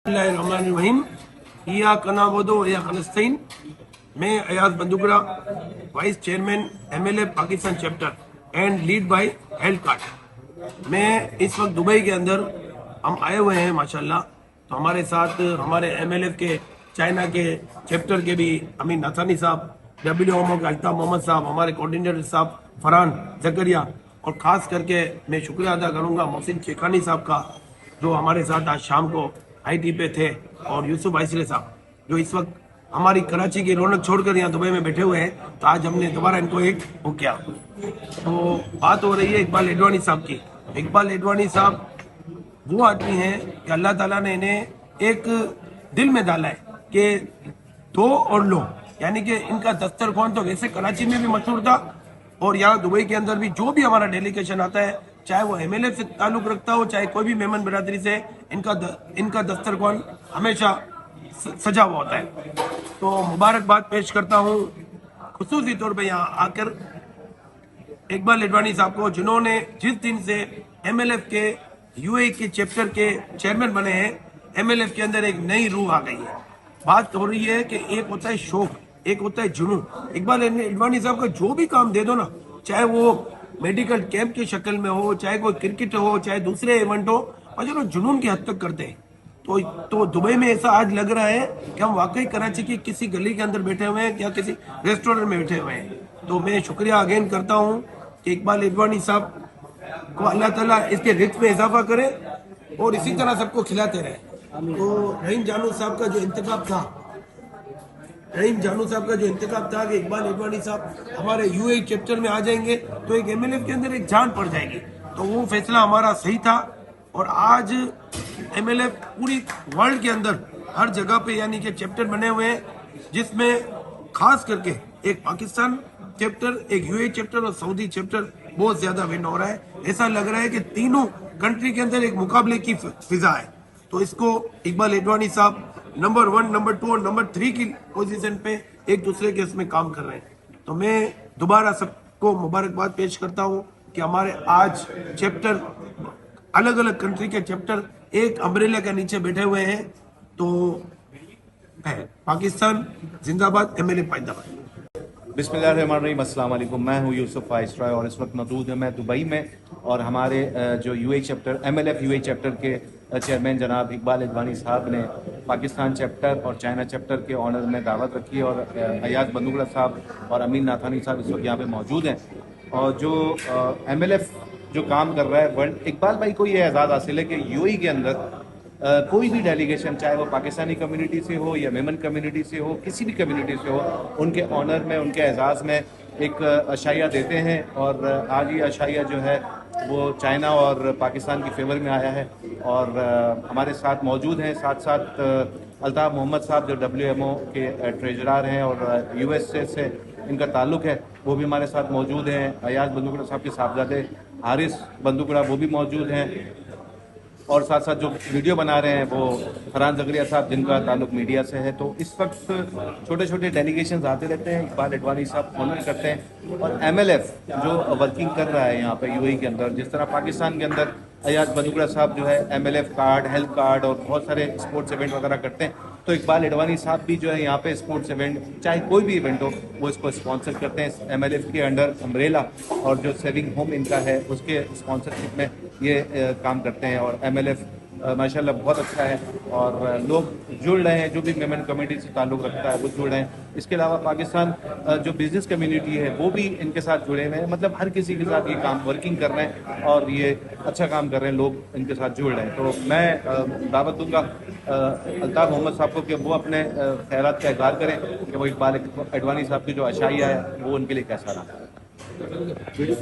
Bismillahirrahmanirrahim. Iyaka na'budu wa iyaka nasta'in. मैं Ayaz Bandukra, vice chairman MLF Pakistan chapter and lead by health card. मैं इस वक्त Dubai के अंदर हम आए हुए हैं माशाल्लाह। तो हमारे साथ हमारे MLF के चाइना के चैप्टर के भी अमीन नाथानी साहब, WMO के अल्ताफ मोहम्मद साहब, हमारे कोऑर्डिनेटर साहब फरहान जकरिया, और ख़ास करके मैं शुक्रिया अदा करूँगा मोहसिन शेखानी साहब का जो हमारे साथ आज शाम को IT पे थे, और यूसुफ आइसले साहब जो इस वक्त हमारी कराची की रौनक छोड़कर यहाँ दुबई में बैठे हुए हैं। तो आज हमने दोबारा इनको एक वो किया। तो बात हो रही है इकबाल एडवाणी साहब की। इकबाल एडवाणी साहब वो आदमी हैं कि अल्लाह ताला ने इन्हें एक दिल में डाला है कि दो और लो, यानी कि इनका दस्तरखान तो वैसे कराची में भी मशहूर था, और यहाँ दुबई के अंदर भी जो भी हमारा डेलीगेशन आता है, चाहे वो MLF से ताल्लुक रखता हो, चाहे कोई भी मेहमान बिरादरी से, इनका दस्तरखान हमेशा सजा हुआ होता है। तो मुबारकबाद पेश करता हूँ खुसूसी तौर पे यहाँ आकर इकबाल एडवाणी साहब को, जिन्होंने जिस दिन से MLF के UAE के चैप्टर के चेयरमैन बने हैं, MLF के अंदर एक नई रूह आ गई है। बात हो रही है कि एक होता है शौक, एक होता है जुनून। इकबाल एडवाणी साहब का जो भी काम दे दो ना, चाहे वो मेडिकल कैंप की शक्ल में हो, चाहे कोई क्रिकेट हो, चाहे दूसरे इवेंट हो, और जो जुनून की हद तक करते हैं। तो दुबई में ऐसा आज लग रहा है कि हम वाकई कराची की किसी गली के अंदर बैठे हुए हैं या किसी रेस्टोरेंट में बैठे हुए हैं। तो मैं शुक्रिया अगेन करता हूँ कि इकबाल एडवाणी साहब को अल्लाह ताला इसके रिज्क में इजाफा करे और इसी तरह सबको खिलाते रहे। तो रहीम जानू साहब का जो इंतखाब था कि इकबाल एडवाणी साहब हमारे UAE चैप्टर में आ जाएंगे तो एक MLF के अंदर एक जान पड़ जाएगी, तो वो फैसला हमारा सही था। और आज MLF पूरी वर्ल्ड के अंदर हर जगह पे यानी कि चैप्टर बने हुए हैं, जिसमें खास करके एक पाकिस्तान चैप्टर, एक UAE चैप्टर और सऊदी चैप्टर बहुत ज्यादा विन हो रहा है। ऐसा लग रहा है कि तीनों कंट्री के अंदर एक मुकाबले की फिजा है। तो इसको इकबाल एडवाणी साहब नंबर 1, नंबर 2 और नंबर 3 की पोजीशन पे एक दूसरे के इसमें काम कर रहे हैं। तो मैं दोबारा सबको मुबारकबाद पेश करता हूँ कि हमारे आज चैप्टर, अलग अलग कंट्री के चैप्टर एक अम्ब्रेला के नीचे बैठे हुए हैं। तो पाकिस्तान जिंदाबाद, MLF पाइंदाबाद। बिस्मिल्लाहिर्रहमानिर्रहीम, अस्सलाम वालेकुम। मैं हूँ यूसुफ आइसरा और इस वक्त मौजूद है मैं दुबई में, और हमारे जो UAE chapter MLF UAE chapter के चेयरमैन जनाब इकबाल एडवाणी साहब ने पाकिस्तान चैप्टर और चाइना चैप्टर के ऑनर में दावत रखी है, और अयाज बंदूकरा साहब और अमीन नाथानी साहब इस वक्त यहाँ पे मौजूद हैं। और जो MLF जो काम कर रहा है वर्ल्ड, इकबाल भाई को ये एजाज़ हासिल है कि UAE के अंदर कोई भी डेलीगेशन, चाहे वो पाकिस्तानी कम्युनिटी से हो या मेमन कम्युनिटी से हो, किसी भी कम्युनिटी से हो, उनके ऑनर में, उनके एजाज़ में एक अशाइया देते हैं। और आज ये अशाइया जो है वो चाइना और पाकिस्तान की फेवर में आया है। और हमारे साथ मौजूद हैं, साथ साथ अल्ताफ मोहम्मद साहब जो WMO के ट्रेजरर हैं और USA से इनका ताल्लुक़ है, वो भी हमारे साथ मौजूद हैं। अयाज बंदूकरा साहब के साहबजादे हारिस बंदूकरा वो भी मौजूद हैं, और साथ साथ जो वीडियो बना रहे हैं वो फरहान जकरिया साहब जिनका ताल्लुक मीडिया से है। तो इस वक्त छोटे छोटे डेलीगेशन आते रहते हैं, इकबाल एडवाणी साहब ऑनर करते हैं। और MLF जो वर्किंग कर रहा है यहाँ पे UAE के अंदर, जिस तरह पाकिस्तान के अंदर अयाज बंदूकरा साहब जो है MLF कार्ड, हेल्थ कार्ड और बहुत सारे स्पोर्ट्स इवेंट वगैरह करते हैं, तो इकबाल एडवाणी साहब भी जो है यहाँ पे स्पोर्ट्स इवेंट, चाहे कोई भी इवेंट हो, वो इसको स्पॉन्सर करते हैं। MLF के अंडर अम्ब्रेला और जो सेविंग होम इनका है उसके स्पॉन्सरशिप में ये काम करते हैं। और MLF माशाल्लाह बहुत अच्छा है, और लोग जुड़ रहे हैं, जो भी मेमन कम्युनिटी से ताल्लुक़ रखता है वो जुड़ रहे हैं। इसके अलावा पाकिस्तान जो बिज़नेस कम्युनिटी है वो भी इनके साथ जुड़े हुए हैं, मतलब हर किसी के साथ ये काम वर्किंग कर रहे हैं और ये अच्छा काम कर रहे हैं, लोग इनके साथ जुड़ रहे हैं। तो मैं दावत दूंगा अल्ताफ मोहम्मद साहब को कि वो अपने ख़ैरात का इज़हार करें कि वो इकबाल एडवाणी साहब की जो अशाइया है वो उनके लिए कैसा रहा।